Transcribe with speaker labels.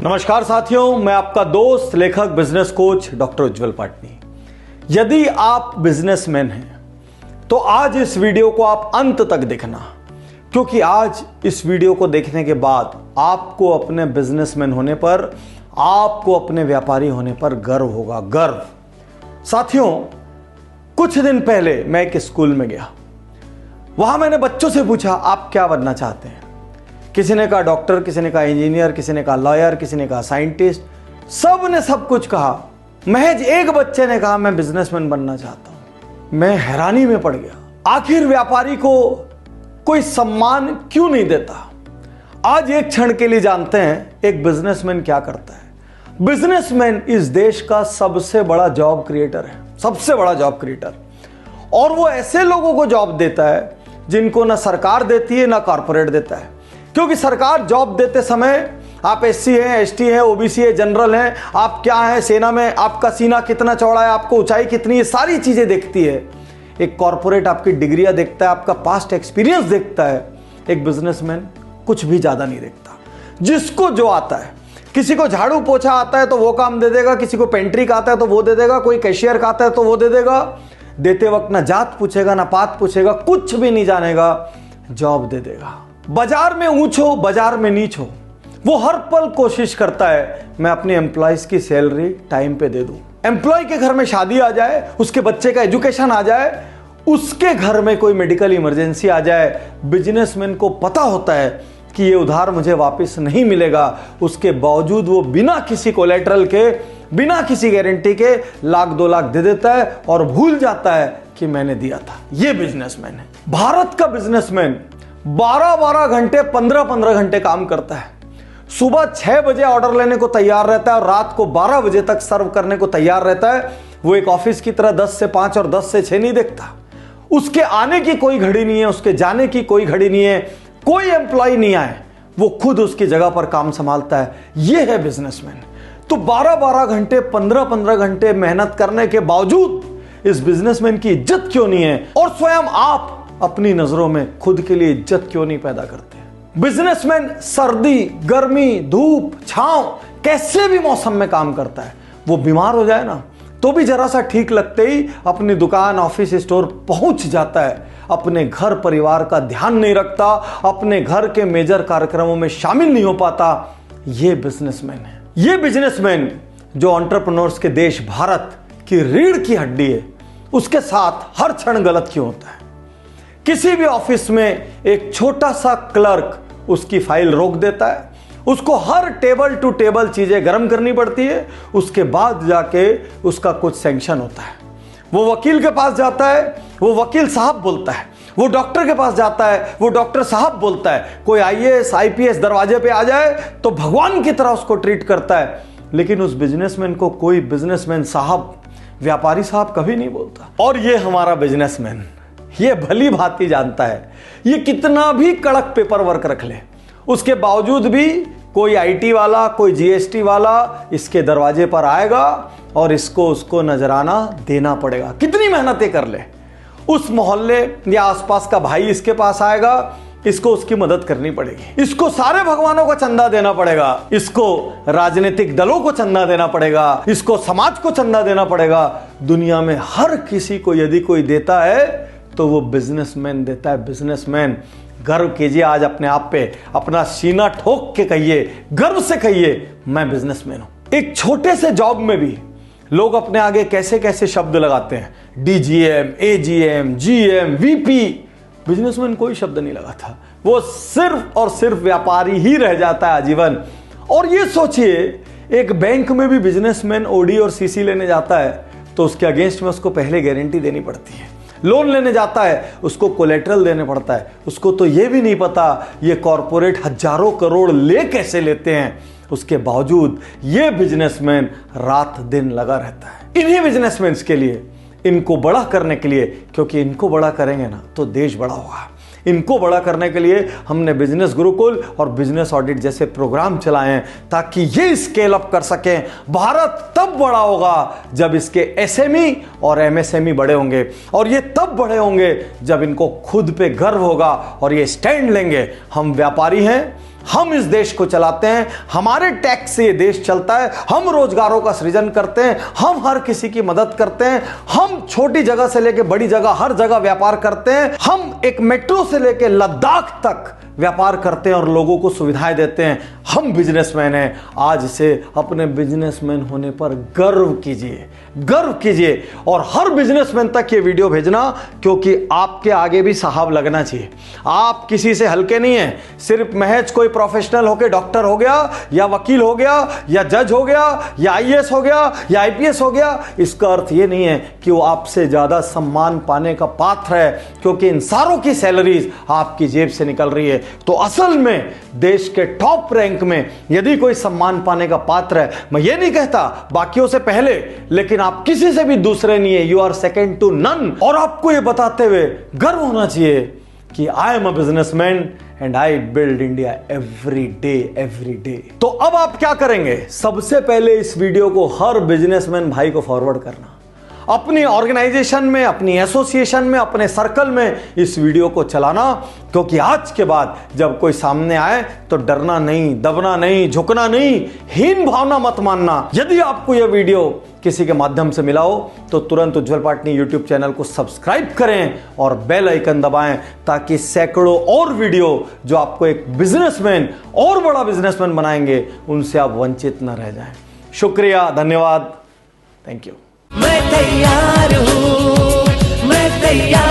Speaker 1: नमस्कार साथियों, मैं आपका दोस्त लेखक बिजनेस कोच डॉक्टर उज्जवल पाटनी। यदि आप बिजनेसमैन हैं तो आज इस वीडियो को आप अंत तक देखना, क्योंकि आज इस वीडियो को देखने के बाद आपको अपने बिजनेसमैन होने पर, आपको अपने व्यापारी होने पर गर्व होगा। गर्व। साथियों, कुछ दिन पहले मैं एक स्कूल में गया। वहां मैंने बच्चों से पूछा, आप क्या बनना चाहते हैं? किसी ने कहा डॉक्टर, किसी ने कहा इंजीनियर, किसी ने कहा लॉयर, किसी ने कहा साइंटिस्ट। सब ने सब कुछ कहा। महज एक बच्चे ने कहा मैं बिजनेसमैन बनना चाहता हूं। मैं हैरानी में पड़ गया। आखिर व्यापारी को कोई सम्मान क्यों नहीं देता? आज एक क्षण के लिए जानते हैं एक बिजनेसमैन क्या करता है। बिजनेसमैन इस देश का सबसे बड़ा जॉब क्रिएटर है, सबसे बड़ा जॉब क्रिएटर। और वो ऐसे लोगों को जॉब देता है जिनको ना सरकार देती है ना कॉर्पोरेट देता है। क्योंकि सरकार जॉब देते समय आप एससी हैं, एसटी हैं, ओबीसी है, जनरल हैं, आप क्या हैं, सेना में आपका सीना कितना चौड़ा है, आपको ऊंचाई कितनी है, सारी चीजें देखती है। एक कॉर्पोरेट आपकी डिग्रियां देखता है, आपका पास्ट एक्सपीरियंस देखता है। एक बिजनेसमैन कुछ भी ज्यादा नहीं देखता। जिसको जो आता है, किसी को झाड़ू पोछा आता है तो वो काम दे देगा, किसी को पेंट्री का आता है तो वो दे देगा, कोई कैशियर का आता है तो वो दे देगा। देते वक्त ना जात पूछेगा ना पात पूछेगा, कुछ भी नहीं जानेगा, जॉब दे देगा। बाजार में ऊंच हो, बाजार में नीच हो, वो हर पल कोशिश करता है मैं अपने एम्प्लॉइज की सैलरी टाइम पे दे दूं। एम्प्लॉय के घर में शादी आ जाए, उसके बच्चे का एजुकेशन आ जाए, उसके घर में कोई मेडिकल इमरजेंसी आ जाए, बिजनेसमैन को पता होता है कि ये उधार मुझे वापस नहीं मिलेगा। उसके बावजूद वो बिना किसी कोलेटरल के, बिना किसी गारंटी के लाख 2 लाख दे देता है और भूल जाता है कि मैंने दिया था। ये बिजनेसमैन है। भारत का बिजनेसमैन 12-12 घंटे, 15-15 घंटे काम करता है। सुबह 6 बजे ऑर्डर लेने को तैयार रहता है और रात को 12 बजे तक सर्व करने को तैयार रहता है। वो एक ऑफिस की तरह 10 से 5 और 10 से 6 नहीं देखता। उसके आने की कोई घड़ी नहीं है, उसके जाने की कोई घड़ी नहीं है। कोई एम्प्लॉय नहीं आए, वो खुद उसकी जगह पर काम संभालता है। ये है बिजनेसमैन। तो 12-12 घंटे, 15-15 घंटे मेहनत करने के बावजूद इस बिजनेसमैन की इज्जत क्यों नहीं है? और स्वयं आप अपनी नजरों में खुद के लिए इज्जत क्यों नहीं पैदा करते? बिजनेसमैन सर्दी, गर्मी, धूप, छांव, कैसे भी मौसम में काम करता है। वो बीमार हो जाए ना तो भी जरा सा ठीक लगते ही अपनी दुकान, ऑफिस, स्टोर पहुंच जाता है। अपने घर परिवार का ध्यान नहीं रखता, अपने घर के मेजर कार्यक्रमों में शामिल नहीं हो पाता। ये बिजनेसमैन है। ये बिजनेसमैन जो एंटरप्रेन्योर्स के देश भारत की रीढ़ की हड्डी है, उसके साथ हर क्षण गलत क्यों होता है? किसी भी ऑफिस में एक छोटा सा क्लर्क उसकी फाइल रोक देता है, उसको हर टेबल टू टेबल चीजें गर्म करनी पड़ती है, उसके बाद जाके उसका कुछ सैंक्शन होता है। वो वकील के पास जाता है, वो वकील साहब बोलता है। वो डॉक्टर के पास जाता है, वो डॉक्टर साहब बोलता है। कोई आईएएस, आईपीएस दरवाजे पे आ जाए तो भगवान की तरह उसको ट्रीट करता है। लेकिन उस बिजनेसमैन को कोई बिजनेसमैन साहब, व्यापारी साहब कभी नहीं बोलता। और ये हमारा बिजनेसमैन, ये भली भांति जानता है ये कितना भी कड़क पेपर वर्क रख ले, उसके बावजूद भी कोई आईटी वाला, कोई जीएसटी वाला इसके दरवाजे पर आएगा और इसको उसको नजराना देना पड़ेगा। कितनी मेहनतें कर ले, उस मोहल्ले या आसपास का भाई इसके पास आएगा, इसको उसकी मदद करनी पड़ेगी। इसको सारे भगवानों को चंदा देना पड़ेगा, इसको राजनीतिक दलों को चंदा देना पड़ेगा, इसको समाज को चंदा देना पड़ेगा। दुनिया में हर किसी को यदि कोई देता है तो वो बिजनेसमैन देता है। बिजनेसमैन। गर्व कीजिए आज अपने आप पे, अपना सीना ठोक के कहिए, गर्व से कहिए मैं बिजनेसमैन हूं। एक छोटे से जॉब में भी लोग अपने आगे कैसे कैसे शब्द लगाते हैं, DGM, AGM, GM, VP. Businessman कोई शब्द नहीं लगाता, वो सिर्फ और सिर्फ व्यापारी ही रह जाता है आजीवन। और ये सोचिए, एक बैंक में भी बिजनेसमैन ओडी और सीसी लेने जाता है तो उसके अगेंस्ट में उसको पहले गारंटी देनी पड़ती है। लोन लेने जाता है, उसको कोलेटरल देने पड़ता है। उसको तो ये भी नहीं पता ये कॉर्पोरेट हजारों करोड़ ले कैसे लेते हैं। उसके बावजूद ये बिजनेसमैन रात दिन लगा रहता है इन्हीं बिजनेसमैन के लिए, इनको बड़ा करने के लिए। क्योंकि इनको बड़ा करेंगे ना तो देश बड़ा होगा। इनको बड़ा करने के लिए हमने बिजनेस गुरुकुल और बिजनेस ऑडिट जैसे प्रोग्राम चलाए हैं ताकि ये स्केल अप कर सकें। भारत तब बड़ा होगा जब इसके एसएमई और एमएसएमई बड़े होंगे, और ये तब बड़े होंगे जब इनको खुद पे गर्व होगा और ये स्टैंड लेंगे। हम व्यापारी हैं, हम इस देश को चलाते हैं, हमारे टैक्स से ये देश चलता है, हम रोजगारों का सृजन करते हैं, हम हर किसी की मदद करते हैं, हम छोटी जगह से लेकर बड़ी जगह हर जगह व्यापार करते हैं, हम एक मेट्रो से लेकर लद्दाख तक व्यापार करते हैं और लोगों को सुविधाएं देते हैं। हम बिजनेसमैन हैं। आज से अपने बिजनेसमैन होने पर गर्व कीजिए, गर्व कीजिए और हर बिजनेसमैन तक ये वीडियो भेजना, क्योंकि आपके आगे भी साहब लगना चाहिए। आप किसी से हल्के नहीं हैं। सिर्फ महज कोई प्रोफेशनल होके डॉक्टर हो गया या वकील हो गया या जज हो गया या आईएएस हो गया या आईपीएस हो गया, इसका अर्थ ये नहीं है कि वो आपसे ज्यादा सम्मान पाने का पात्र है, क्योंकि इन सारों की सैलरीज आपकी जेब से निकल रही है। तो असल में देश के टॉप रैंक में यदि कोई सम्मान पाने का पात्र है, मैं ये नहीं कहता बाकियों से पहले, लेकिन आप किसी से भी दूसरे नहीं है, you are second to none. और आपको ये बताते हुए गर्व होना चाहिए कि I am a businessman and I build India every day. तो अब आप क्या करेंगे? सबसे पहले इस वीडियो को हर बिजनेसमैन भाई को फॉरवर्ड करना, अपनी ऑर्गेनाइजेशन में, अपनी एसोसिएशन में, अपने सर्कल में इस वीडियो को चलाना, क्योंकि आज के बाद जब कोई सामने आए तो डरना नहीं, दबना नहीं, झुकना नहीं, हीन भावना मत मानना। यदि आपको यह वीडियो किसी के माध्यम से मिला हो तो तुरंत उज्जवल पाटनी यूट्यूब चैनल को सब्सक्राइब करें और बेल आइकन दबाएं, ताकि सैकड़ों और वीडियो जो आपको एक बिजनेसमैन और बड़ा बिजनेसमैन बनाएंगे, उनसे आप वंचित न रह जाएं। शुक्रिया, धन्यवाद, थैंक यू।
Speaker 2: मैं तैयार हूँ, मैं तैयार